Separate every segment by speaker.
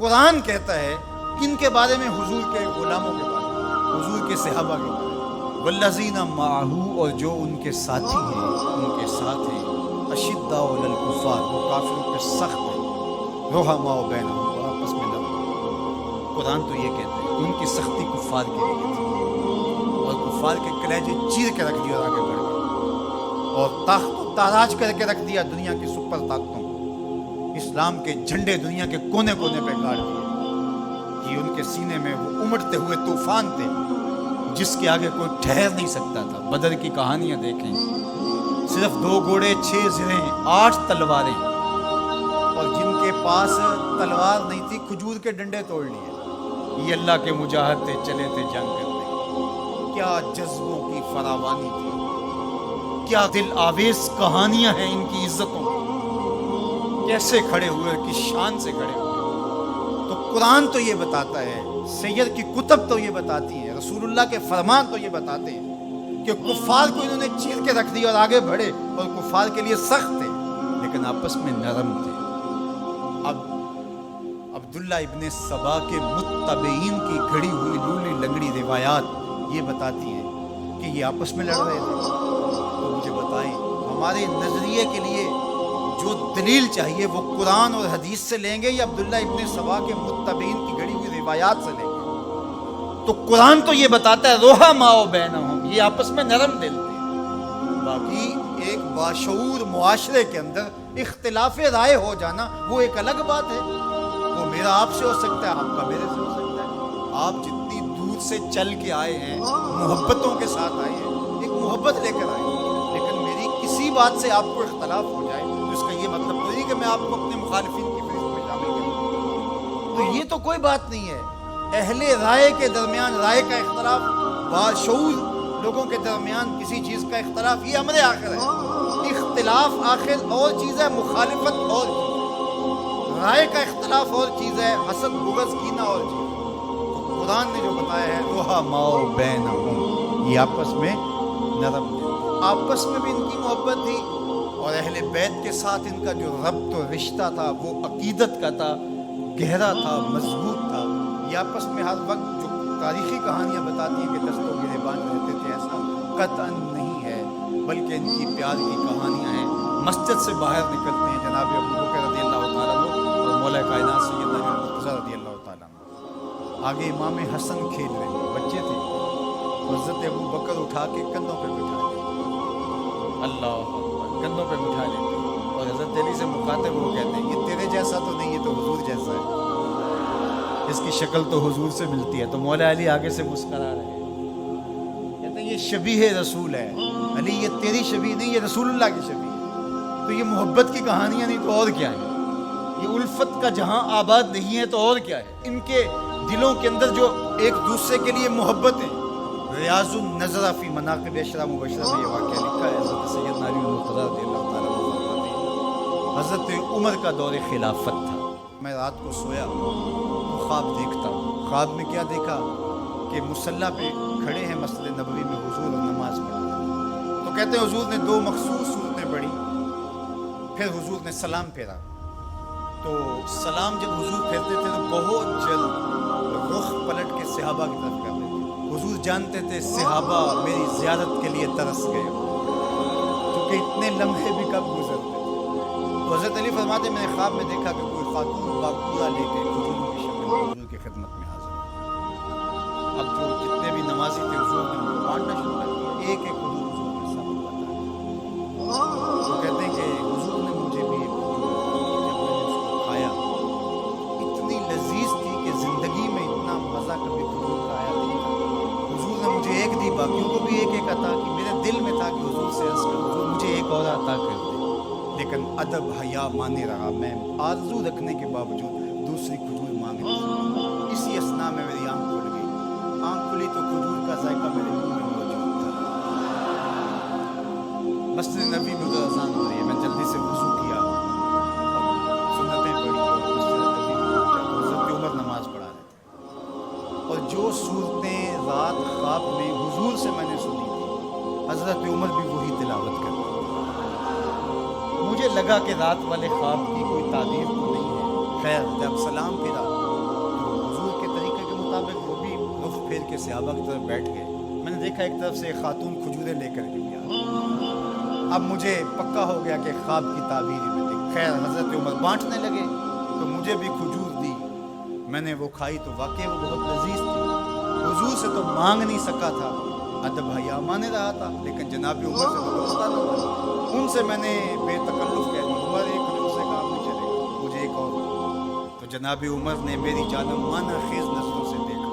Speaker 1: قرآن کہتا ہے کن کے بارے میں؟ حضور کے غلاموں کے بارے میں، حضور کے صحابہ کے بارے میں، والذین معہ، اور جو ان کے ساتھی ہیں، ان کے ساتھ ہیں، اشداء علی الکفار، وہ کافروں پہ سخت ہیں، رحماء بینہم، اور آپس میں نرم۔ قرآن تو یہ کہتا ہے کہ ان کی سختی کفار کے لیے تھی، اور کفار کے کلیجے چیر کے رکھ دیا اور آگے بڑھ گئے، اور تاخت و تاراج کر کے رکھ دیا دنیا کی سپر طاقتوں کو، اسلام کے جھنڈے دنیا کے کونے کونے پہ گاڑ دیے کہ ان کے سینے میں وہ امڑتے ہوئے طوفان تھے جس کے آگے کوئی ٹھہر نہیں سکتا تھا۔ بدر کی کہانیاں دیکھیں، صرف 2 گھوڑے، 6 زرہیں، 8 تلواریں، اور جن کے پاس تلوار نہیں تھی کھجور کے ڈنڈے توڑ لیے، یہ اللہ کے مجاہد تھے، چلے تھے جنگ کرنے۔ کیا جذبوں کی فراوانی تھی، کیا دل آویز کہانیاں ہیں ان کی عزتوں، کیسے کھڑے ہوئے، کس شان سے کھڑے ہوئے۔ تو قرآن تو یہ بتاتا ہے، سید کی کتب تو یہ بتاتی ہیں، رسول اللہ کے فرمان تو یہ بتاتے ہیں کہ کفار کو انہوں نے چیر کے رکھ دیا اور آگے بڑھے، اور کفار کے لیے سخت تھے لیکن آپس میں نرم تھے۔ اب عبداللہ ابن سبا کے متبعین کی گھڑی ہوئی لولی لنگڑی روایات یہ بتاتی ہیں کہ یہ آپس میں لڑ رہے تھے۔ تو مجھے بتائیں، ہمارے نظریے کے لیے جو دلیل چاہیے وہ قرآن اور حدیث سے لیں گے یا عبداللہ ابن سبا کے متبعین کی گھڑی ہوئی روایات سے لیں گے؟ تو قرآن تو یہ بتاتا ہے رحماء بینہم، یہ آپس میں نرم دل تھے۔ باقی ایک باشعور معاشرے کے اندر اختلاف رائے ہو جانا وہ ایک الگ بات ہے، وہ میرا آپ سے ہو سکتا ہے، آپ کا میرے سے ہو سکتا ہے۔ آپ جتنی دور سے چل کے آئے ہیں، محبتوں کے ساتھ آئے ہیں، ایک محبت لے کر آئے ہیں، لیکن میری کسی بات سے آپ کو اختلاف ہو جائے تو اس کا یہ مطلب تو نہیں کہ میں آپ کو اپنے مخالفین کی فہرست میں شامل کروں۔ تو یہ تو کوئی بات نہیں ہے۔ اہل رائے کے درمیان رائے کا اختلاف، باشعور لوگوں کے درمیان کسی چیز کا اختلاف، یہ امر آخر ہے۔ اختلاف آخر اور چیز ہے، مخالفت اور چیز ہے، رائے کا اختلاف اور چیز ہے، حسد بغض کینہ اور چیز ہے۔ تو قرآن نے جو بتایا ہے رحماء بینہم، یہ آپس میں نرم تھے، آپس میں بھی ان کی محبت تھی، اور اہل بیت کے ساتھ ان کا جو ربط و رشتہ تھا وہ عقیدت کا تھا، گہرا تھا، مضبوط تھا۔ یہ آپس میں ہر وقت جو تاریخی کہانیاں بتاتی ہیں کہ دستوں گریبان رہتے تھے، ایسا قطعاً نہیں ہے، بلکہ ان کی پیار کی کہانیاں ہیں۔ مسجد سے باہر نکلتے ہیں جناب ابو بکر رضی اللہ تعالیٰ عنہ اور مولا کائنات سیدنا مرتضیٰ رضی اللہ تعالیٰ عنہ، آگے امام حسن کھیل رہے ہیں، بچے تھے، حضرت ابو بکر اٹھا کے کندھوں پہ بٹھا لیتے، اللہ کندھوں پہ بٹھا لیتے، اور حضرت علی سے مخاطب وہ کہتے ہیں یہ تیرے جیسا تو نہیں، یہ تو حضور جیسا ہے، اس کی شکل تو حضور سے ملتی ہے۔ تو مولا علی آگے سے مسکرا رہے ہیں، کہتے ہیں یہ شبیہ رسول ہے، علی یہ تیری شبیہ نہیں، یہ رسول اللہ کی شبیہ ہے۔ تو یہ محبت کی کہانیاں نہیں تو اور کیا ہے؟ یہ الفت کا جہاں آباد نہیں ہے تو اور کیا ہے؟ ان کے دلوں کے اندر جو ایک دوسرے کے لیے محبت ہے۔ ریاض النظر فی مناقب اشرا مبشرہ میں یہ واقعہ لکھا ہے، حضرت سیدنا علی مرتضیٰ رضی اللہ تعالیٰ عنہ، حضرت عمر کا دور خلافت تھا۔ میں رات کو سویا تو خواب دیکھتا ہوں، خواب میں کیا دیکھا کہ مصلی پہ کھڑے ہیں مسجد نبوی میں حضور اور نماز پڑھ رہے ہیں۔ تو کہتے ہیں حضور نے 2 مخصوص صورتیں پڑھی، پھر حضور نے سلام پھیرا، تو سلام جب حضور پھیرتے تھے تو بہت جلد رخ پلٹ کے صحابہ کی طرف کرتے تھے۔ حضور جانتے تھے صحابہ میری زیارت کے لیے ترس گئے، کیونکہ اتنے لمحے بھی کب گزرتے تھے۔ تو حضرت علی فرماتے میں نے خواب میں دیکھا کہ کوئی خاتون باقورہ لے کے کھجوروں کی شکل میں حضور کی خدمت میں حاضر ہے۔ اب جو جتنے بھی نمازی تھے حضور نے ان کو بانٹنا شروع کر دیا، ایک ایک حضور کے سامنے بتایا۔ وہ کہتے ہیں کہ حضور نے مجھے بھی ایک کھجور دی، جب میں نے اس کو کھایا اتنی لذیذ تھی کہ زندگی میں اتنا مزہ کبھی کھجور کا آیا نہیں تھا۔ حضور نے مجھے ایک دی، باقیوں کو بھی ایک ایک عطا کی۔ میرے دل میں تھا کہ حضور سے عرض کروں حضور مجھے ایک اور عطا کر دے، لیکن ادب حیا مانے رہا، میں آرزو رکھنے کے باوجود دوسری کھجور مانگ رہا۔ اسی اثنا میں میری آنکھ کھل گئی، آنکھ کھلی تو کھجور کا ذائقہ میرے منہ میں موجود تھا۔ مسجد نبی میں ادھر اذان ہو رہی ہے، میں جلدی سے وضو کیا، سنتیں پڑھی اور مسجد نبی میں پہنچا تو حضرت عمر نماز پڑھا رہے تھے، اور جو صورتیں رات خواب میں حضور سے میں نے سنی تھی حضرت عمر بھی وہی تلاوت کرتے۔ مجھے لگا کہ رات والے خواب کی کوئی تعبیر تو نہیں ہے۔ خیر جب سلام پھرا کے صحابہ کی طرف بیٹھ گئے. میں نے دیکھا ایک طرف سے ایک خاتون کھجوریں لے کر کے گیا. اب مجھے پکا ہو گیا کہ خواب کی تعبیر ہی میں تھی. خیر حضرت عمر بانٹنے لگے تو مجھے بھی کھجور دی. میں نے وہ کھائی تو واقعی وہ بہت لذیذ تھی. حضور سے تو مانگ نہیں سکا تھا, ادب حیا مانے رہا تھا, لیکن جناب عمر سے تو پتا نہ تھا. ان سے میں نے بے تکلف کہہ دیا, عمر ایک کھجور سے کام نہیں چلے گا, مجھے ایک اور. تو جناب عمر نے میری جانب مانا خیز نظروں سے دیکھا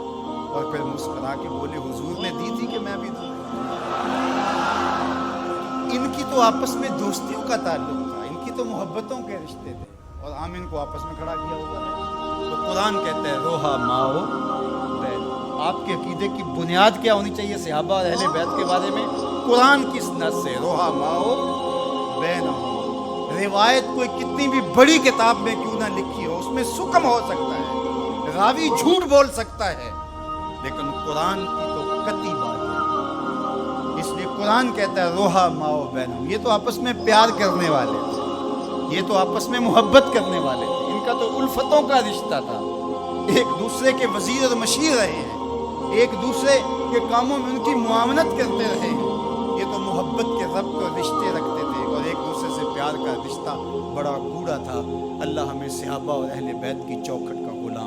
Speaker 1: اور پھر مسکرا کے بولے, حضور نے دی تھی کہ میں بھی دوں. ان کی تو آپس میں دوستیوں کا تعلق تھا, ان کی تو محبتوں کے رشتے تھے, اور ہم ان کو آپس میں کھڑا کیا ہوا ہے. تو قرآن کہتا ہے روحا ماؤ بین. آپ کے عقیدے کی بنیاد کیا ہونی چاہیے صحابہ اور اہل بیت کے بارے میں؟ قرآن کس نص سے روحا ماؤ بین. روایت کوئی کتنی بھی بڑی کتاب میں کیوں نہ لکھی ہو, اس میں سکم ہو سکتا ہے, راوی جھوٹ بول سکتا ہے, لیکن قرآن کی تو قطعی بات ہے. اس لیے قرآن کہتا ہے روحا ماؤ بین. یہ تو آپس میں پیار کرنے والے تھے, یہ تو آپس میں محبت کرنے والے تھے, ان کا تو الفتوں کا رشتہ تھا. ایک دوسرے کے وزیر اور مشیر رہے ہیں, ایک دوسرے کے کاموں میں ان کی معاونت کرتے رہے ہیں. یہ تو محبت کے ربط اور رشتے رکھتے تھے, اور ایک دوسرے سے پیار کا رشتہ بڑا گوڑا تھا. اللہ ہمیں صحابہ اور اہل بیت کی چوکھٹ کا غلام